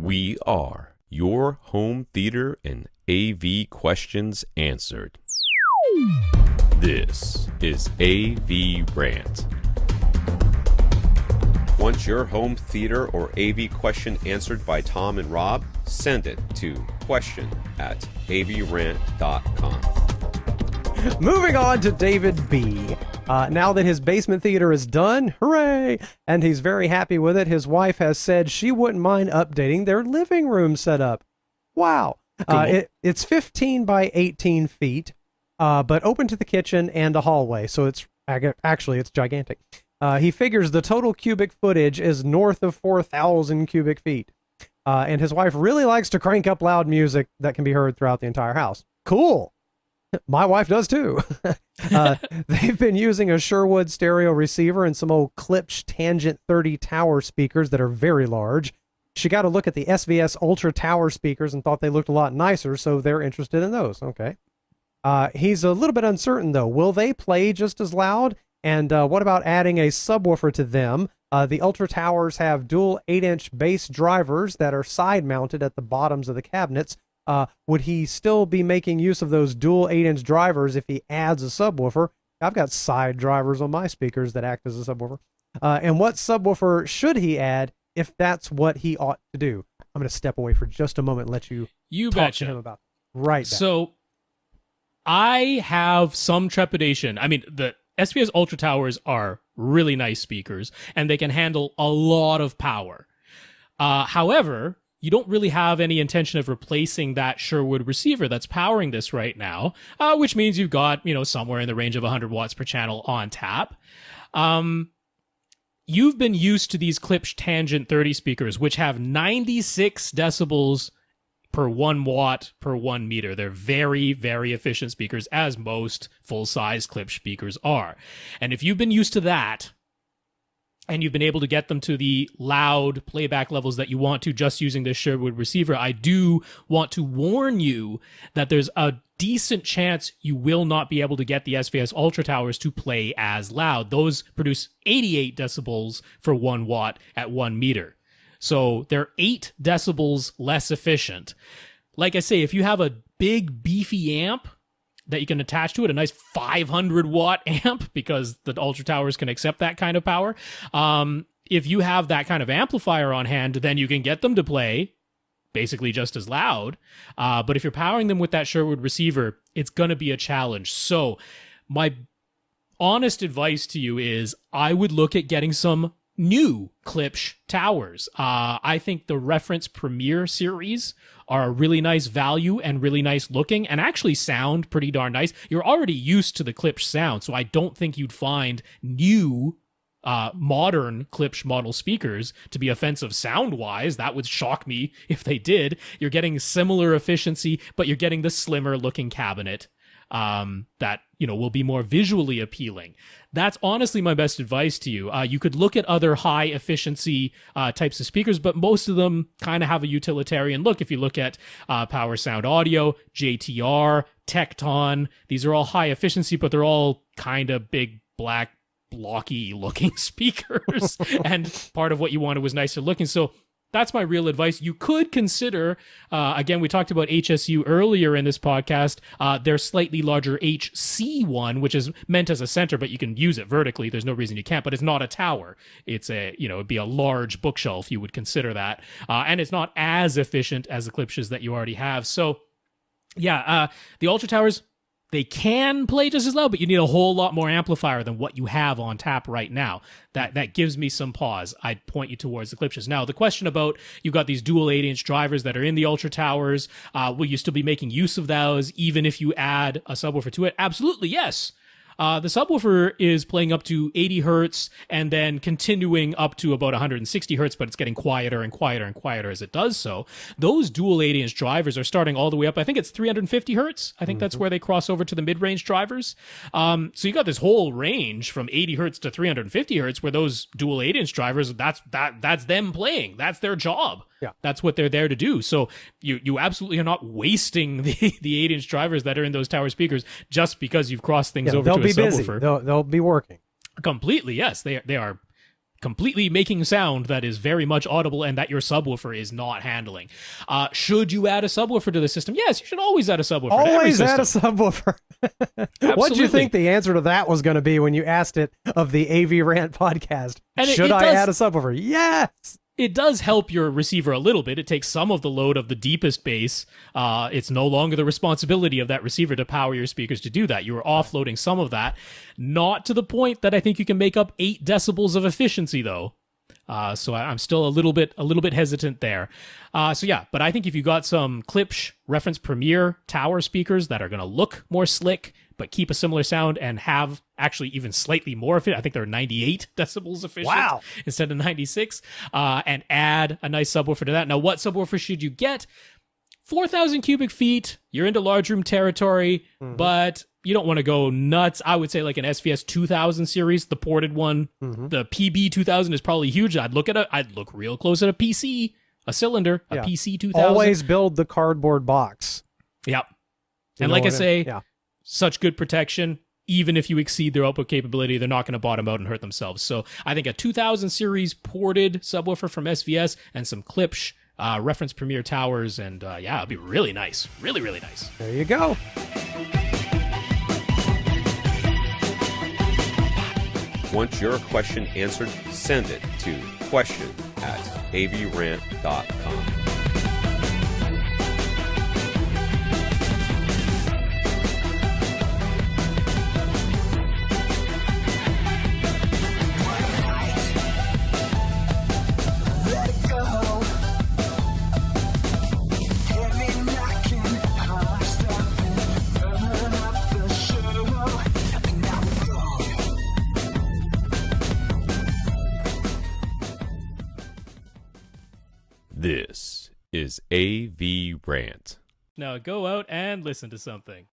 We are your home theater and AV questions answered. This is AVRant. Want your home theater or AV question answered by Tom and Rob? Send it to question@avrant.com. Moving on to David B. Now that his basement theater is done, hooray! And he's very happy with it, his wife has said she wouldn't mind updating their living room setup. Wow. It's 15 by 18 feet, but open to the kitchen and a hallway, so it's gigantic. He figures the total cubic footage is north of 4,000 cubic feet. And his wife really likes to crank up loud music that can be heard throughout the entire house. Cool. My wife does too. They've been using a Sherwood stereo receiver and some old Klipsch Tangent 30 tower speakers that are very large. She got a look at the SVS Ultra tower speakers and thought they looked a lot nicer, so they're interested in those. Okay. He's a little bit uncertain though. Will they play just as loud? And what about adding a subwoofer to them? The Ultra Towers have dual 8-inch bass drivers that are side-mounted at the bottoms of the cabinets. Would he still be making use of those dual 8-inch drivers if he adds a subwoofer? I've got side drivers on my speakers that act as a subwoofer. And what subwoofer should he add if that's what he ought to do? I'm going to step away for just a moment and let you talk to him about it. Right back. So I have some trepidation. I mean, the SVS Ultra Towers are really nice speakers, and they can handle a lot of power. However, you don't really have any intention of replacing that Sherwood receiver that's powering this right now, which means you've got, somewhere in the range of 100 watts per channel on tap. You've been used to these Klipsch Tangent 30 speakers, which have 96 decibels per 1 watt per 1 meter. They're very, very efficient speakers, as most full-size Klipsch speakers are. And if you've been used to that, and you've been able to get them to the loud playback levels that you want to just using this Sherwood receiver, I do want to warn you that there's a decent chance you will not be able to get the SVS Ultra Towers to play as loud. Those produce 88 decibels for 1 watt at 1 meter. So they're 8 decibels less efficient. Like I say, if you have a big, beefy amp that you can attach to it, a nice 500 watt amp, because the Ultra Towers can accept that kind of power. If you have that kind of amplifier on hand, then you can get them to play basically just as loud. But if you're powering them with that Sherwood receiver, it's going to be a challenge. So my honest advice to you is I would look at getting some new Klipsch Towers. I think the Reference Premiere series are a really nice value and really nice looking and actually sound pretty darn nice. You're already used to the Klipsch sound, so I don't think you'd find new modern Klipsch model speakers to be offensive sound-wise. That would shock me if they did. You're getting similar efficiency, but you're getting the slimmer looking cabinet that, will be more visually appealing. That's honestly my best advice to you. You could look at other high efficiency types of speakers, but most of them kind of have a utilitarian look. If you look at Power Sound Audio, JTR, Tecton, these are all high efficiency, but they're all kind of big, black, blocky looking speakers. And part of what you wanted was nicer looking. So that's my real advice. You could consider, again, we talked about HSU earlier in this podcast, their slightly larger HC1, which is meant as a center, but you can use it vertically. There's no reason you can't, but it's not a tower. It's it'd be a large bookshelf. You would consider that. And it's not as efficient as the Klipsch's that you already have. So yeah, the Ultra Towers, they can play just as loud, but you need a whole lot more amplifier than what you have on tap right now. That gives me some pause. I'd point you towards the Klipsch's. Now, the question about you've got these dual 8-inch drivers that are in the Ultra Towers, will you still be making use of those even if you add a subwoofer to it? Absolutely, yes. The subwoofer is playing up to 80 hertz and then continuing up to about 160 hertz, but it's getting quieter and quieter and quieter as it does so. Those dual 80-inch drivers are starting all the way up. I think it's 350 hertz. I think that's where they cross over to the mid-range drivers. So you got this whole range from 80 hertz to 350 hertz where those dual 8-inch drivers, that's them playing. That's their job. Yeah. That's what they're there to do. So you absolutely are not wasting the 8-inch drivers that are in those tower speakers just because you've crossed things over to a subwoofer. They'll be busy. They'll be working. Completely, yes. They are completely making sound that is very much audible and that your subwoofer is not handling. Should you add a subwoofer to the system? Yes, you should always add a subwoofer. Always add a subwoofer. What do you think the answer to that was going to be when you asked it of the AVRant podcast? And should I add a subwoofer? Yes. It does help your receiver a little bit. It takes some of the load of the deepest bass. It's no longer the responsibility of that receiver to power your speakers to do that. You are offloading some of that. Not to the point that I think you can make up 8 decibels of efficiency, though. So I'm still a little bit hesitant there. So yeah, but I think if you got some Klipsch Reference Premiere tower speakers that are going to look more slick, but keep a similar sound and have actually even slightly more efficient, I think they're 98 decibels efficient instead of 96, and add a nice subwoofer to that. Now, what subwoofer should you get? 4,000 cubic feet, you're into large room territory, but you don't want to go nuts. I would say like an SVS 2000 series, the ported one. The PB 2000 is probably huge. I'd look real close at a PC, a cylinder, a PC 2000. Always build the cardboard box. Yep. And like I say, such good protection. Even if you exceed their output capability, they're not going to bottom out and hurt themselves. So I think a 2000 series ported subwoofer from SVS and some Klipsch Reference Premiere towers, and yeah, it'd be really nice. Really, really nice. There you go. Want your question answered? Send it to question@avrant.com. This is AVRant. Now go out and listen to something.